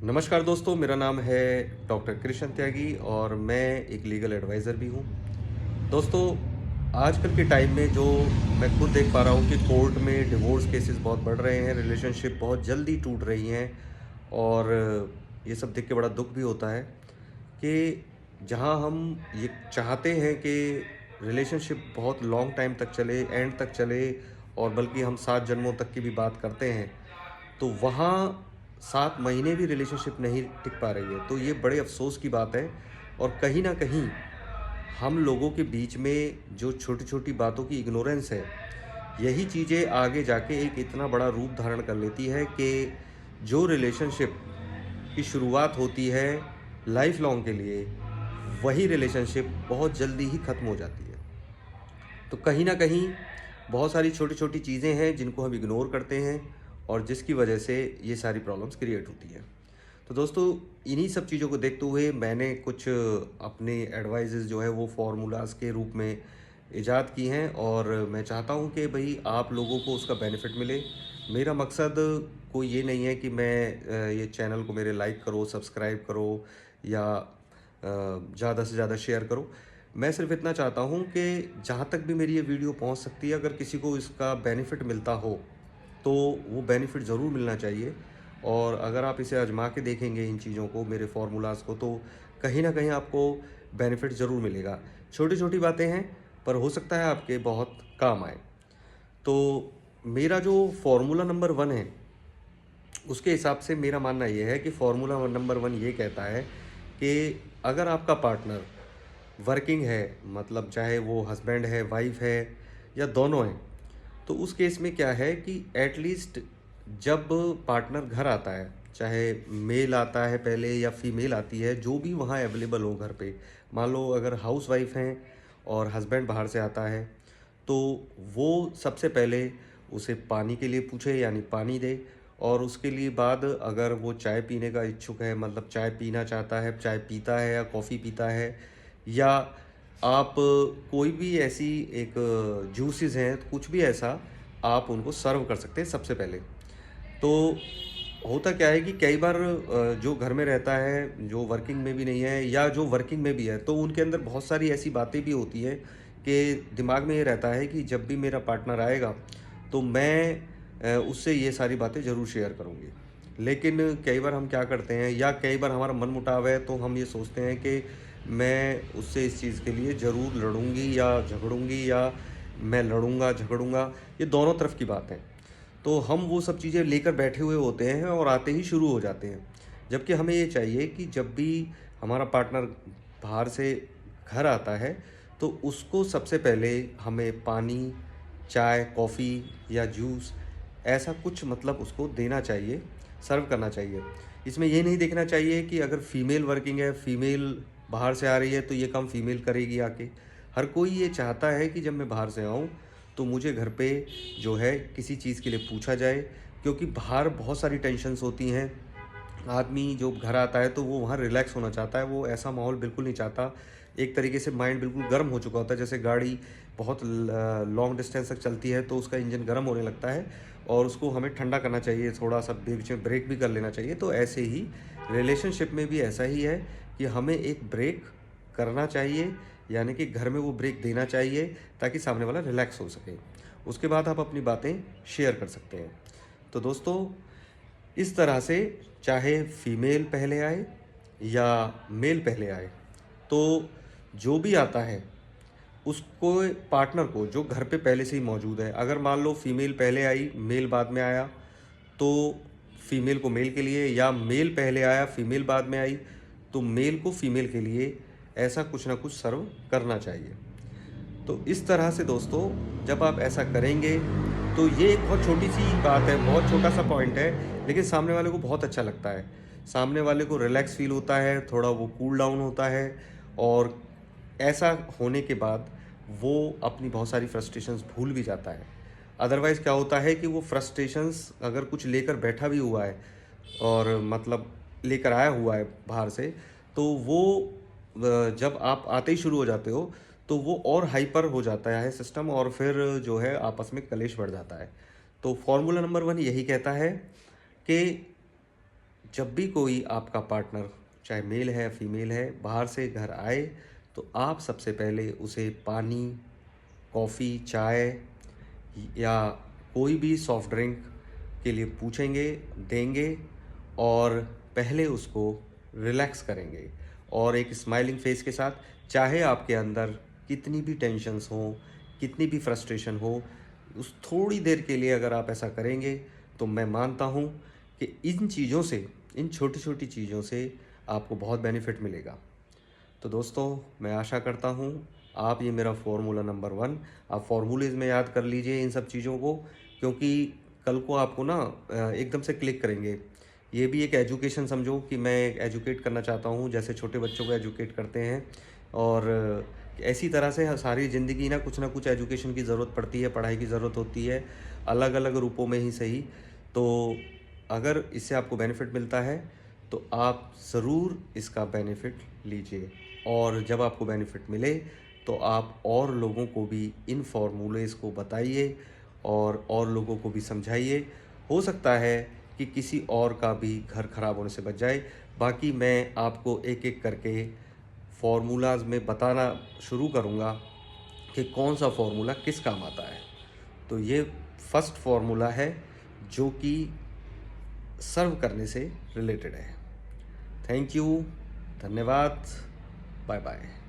नमस्कार दोस्तों, मेरा नाम है डॉक्टर कृष्ण त्यागी और मैं एक लीगल एडवाइज़र भी हूँ। दोस्तों, आजकल के टाइम में जो मैं खुद देख पा रहा हूँ कि कोर्ट में डिवोर्स केसेस बहुत बढ़ रहे हैं, रिलेशनशिप बहुत जल्दी टूट रही हैं और ये सब देख के बड़ा दुःख भी होता है कि जहाँ हम ये चाहते हैं कि रिलेशनशिप बहुत लॉन्ग टाइम तक चले, एंड तक चले और बल्कि हम 7 जन्मों तक की भी बात करते हैं, तो वहाँ 7 महीने भी रिलेशनशिप नहीं टिक पा रही है। तो ये बड़े अफ़सोस की बात है और कहीं न कहीं हम लोगों के बीच में जो छोटी-छोटी बातों की इग्नोरेंस है, यही चीज़ें आगे जाके एक इतना बड़ा रूप धारण कर लेती है कि जो रिलेशनशिप की शुरुआत होती है लाइफ़ लॉन्ग के लिए, वही रिलेशनशिप बहुत जल्दी ही ख़त्म हो जाती है। तो कहीं न कहीं बहुत सारी छोटी-छोटी चीज़ें हैं जिनको हम इग्नोर करते हैं और जिसकी वजह से ये सारी प्रॉब्लम्स क्रिएट होती हैं। तो दोस्तों, इन्हीं सब चीज़ों को देखते हुए मैंने कुछ अपने एडवाइसेज़ जो है वो फ़ॉर्मूलाज़ के रूप में इजाद की हैं और मैं चाहता हूँ कि भई आप लोगों को उसका बेनिफिट मिले। मेरा मकसद कोई ये नहीं है कि मैं ये चैनल को मेरे लाइक करो, सब्सक्राइब करो या ज़्यादा से ज़्यादा शेयर करो। मैं सिर्फ़ इतना चाहता हूँ कि जहाँ तक भी मेरी ये वीडियो पहुँच सकती है, अगर किसी को इसका बेनिफिट मिलता हो, तो वो बेनिफिट ज़रूर मिलना चाहिए। और अगर आप इसे आज़मा के देखेंगे इन चीज़ों को, मेरे फ़ॉर्मूलाज़ को, तो कहीं न कहीं आपको बेनिफिट ज़रूर मिलेगा। छोटी-छोटी बातें हैं, पर हो सकता है आपके बहुत काम आएँ। तो मेरा जो फ़ॉर्मूला नंबर 1 है, उसके हिसाब से मेरा मानना ये है कि फ़ॉर्मूला नंबर 1 ये कहता है कि अगर आपका पार्टनर वर्किंग है, मतलब चाहे वो हस्बैंड है, वाइफ़ है या दोनों हैं, तो उस केस में क्या है कि एट लीस्ट जब पार्टनर घर आता है, चाहे मेल आता है पहले या फीमेल आती है, जो भी वहाँ अवेलेबल हो घर पे। मान लो अगर हाउसवाइफ हैं और हस्बैंड बाहर से आता है, तो वो सबसे पहले उसे पानी के लिए पूछे, यानी पानी दे। और उसके लिए बाद अगर वो चाय पीने का इच्छुक है, मतलब चाय पीना चाहता है, चाय पीता है या कॉफ़ी पीता है, या आप कोई भी ऐसी एक जूसेस हैं, कुछ भी ऐसा आप उनको सर्व कर सकते हैं सबसे पहले। तो होता क्या है कि कई बार जो घर में रहता है, जो वर्किंग में भी नहीं है या जो वर्किंग में भी है, तो उनके अंदर बहुत सारी ऐसी बातें भी होती हैं कि दिमाग में ये रहता है कि जब भी मेरा पार्टनर आएगा, तो मैं उससे ये सारी बातें ज़रूर शेयर करूँगी। लेकिन कई बार हम क्या करते हैं, या कई बार हमारा मनमुटाव है, तो हम ये सोचते हैं कि मैं उससे इस चीज़ के लिए ज़रूर लड़ूँगी या झगड़ूँगी, या मैं लड़ूँगा, झगड़ूँगा, ये दोनों तरफ की बात है। तो हम वो सब चीज़ें लेकर बैठे हुए होते हैं और आते ही शुरू हो जाते हैं। जबकि हमें ये चाहिए कि जब भी हमारा पार्टनर बाहर से घर आता है, तो उसको सबसे पहले हमें पानी, चाय, कॉफ़ी या जूस, ऐसा कुछ मतलब उसको देना चाहिए, सर्व करना चाहिए। इसमें ये नहीं देखना चाहिए कि अगर फीमेल वर्किंग है, फीमेल बाहर से आ रही है, तो ये काम फीमेल करेगी आके। हर कोई ये चाहता है कि जब मैं बाहर से आऊँ, तो मुझे घर पे जो है किसी चीज़ के लिए पूछा जाए, क्योंकि बाहर बहुत सारी टेंशन्स होती हैं। आदमी जो घर आता है तो वो वहाँ रिलैक्स होना चाहता है, वो ऐसा माहौल बिल्कुल नहीं चाहता। एक तरीके से माइंड बिल्कुल गर्म हो चुका होता है, जैसे गाड़ी बहुत लॉन्ग डिस्टेंस तक चलती है तो उसका इंजन गर्म होने लगता है और उसको हमें ठंडा करना चाहिए, थोड़ा-सा बीच में ब्रेक भी कर लेना चाहिए। तो ऐसे ही रिलेशनशिप में भी ऐसा ही है कि हमें एक ब्रेक करना चाहिए, यानी कि घर में वो ब्रेक देना चाहिए ताकि सामने वाला रिलैक्स हो सके। उसके बाद आप अपनी बातें शेयर कर सकते हैं। तो दोस्तों, इस तरह से चाहे फीमेल पहले आए या मेल पहले आए, तो जो भी आता है उसको, पार्टनर को, जो घर पे पहले से ही मौजूद है, अगर मान लो फीमेल पहले आई, मेल बाद में आया, तो फीमेल को मेल के लिए, या मेल पहले आया, फीमेल बाद में आई, तो मेल को फीमेल के लिए ऐसा कुछ ना कुछ सर्व करना चाहिए। तो इस तरह से दोस्तों, जब आप ऐसा करेंगे, तो ये एक बहुत छोटी-सी बात है, बहुत छोटा-सा पॉइंट है, लेकिन सामने वाले को बहुत अच्छा लगता है। सामने वाले को रिलैक्स फ़ील होता है, थोड़ा वो कूल डाउन होता है और ऐसा होने के बाद वो अपनी बहुत सारी फ्रस्ट्रेशंस भूल भी जाता है। अदरवाइज़ क्या होता है कि वो फ्रस्ट्रेशंस अगर कुछ लेकर बैठा भी हुआ है और मतलब लेकर आया हुआ है बाहर से, तो वो जब आप आते ही शुरू हो जाते हो, तो वो और हाइपर हो जाता है सिस्टम और फिर जो है आपस में कलेश बढ़ जाता है। तो फ़ॉर्मूला नंबर 1 यही कहता है कि जब भी कोई आपका पार्टनर, चाहे मेल है फीमेल है, बाहर से घर आए, तो आप सबसे पहले उसे पानी, कॉफ़ी, चाय या कोई भी सॉफ्ट ड्रिंक के लिए पूछेंगे, देंगे और पहले उसको रिलैक्स करेंगे और एक स्माइलिंग फेस के साथ, चाहे आपके अंदर कितनी भी टेंशन्स हों, कितनी भी फ्रस्ट्रेशन हो, उस थोड़ी देर के लिए अगर आप ऐसा करेंगे, तो मैं मानता हूँ कि इन चीज़ों से, इन छोटी-छोटी चीज़ों से आपको बहुत बेनिफिट मिलेगा। तो दोस्तों, मैं आशा करता हूँ आप ये मेरा फ़ॉर्मूला नंबर 1 आप फ़ॉर्मूलेज़ में याद कर लीजिए इन सब चीज़ों को, क्योंकि कल को आपको ना एकदम से क्लिक करेंगे। ये भी एक एजुकेशन समझो कि मैं एजुकेट करना चाहता हूँ, जैसे छोटे बच्चों को एजुकेट करते हैं और ऐसी तरह से सारी ज़िंदगी ना कुछ एजुकेशन की ज़रूरत पड़ती है, पढ़ाई की ज़रूरत होती है, अलग-अलग रूपों में ही सही। तो अगर इससे आपको बेनिफिट मिलता है, तो आप ज़रूर इसका बेनिफिट लीजिए और जब आपको बेनिफिट मिले, तो आप और लोगों को भी इन फ़ॉर्मूलेज़ को बताइए और लोगों को भी समझाइए। हो सकता है कि किसी और का भी घर ख़राब होने से बच जाए। बाकी मैं आपको एक-एक करके फ़ॉर्मूलाज़ में बताना शुरू करूँगा कि कौन-सा फ़ॉर्मूला किस काम आता है। तो ये फर्स्ट फ़ॉर्मूला है, जो कि सर्व करने से रिलेटेड है। थैंक यू, धन्यवाद, बाय बाय।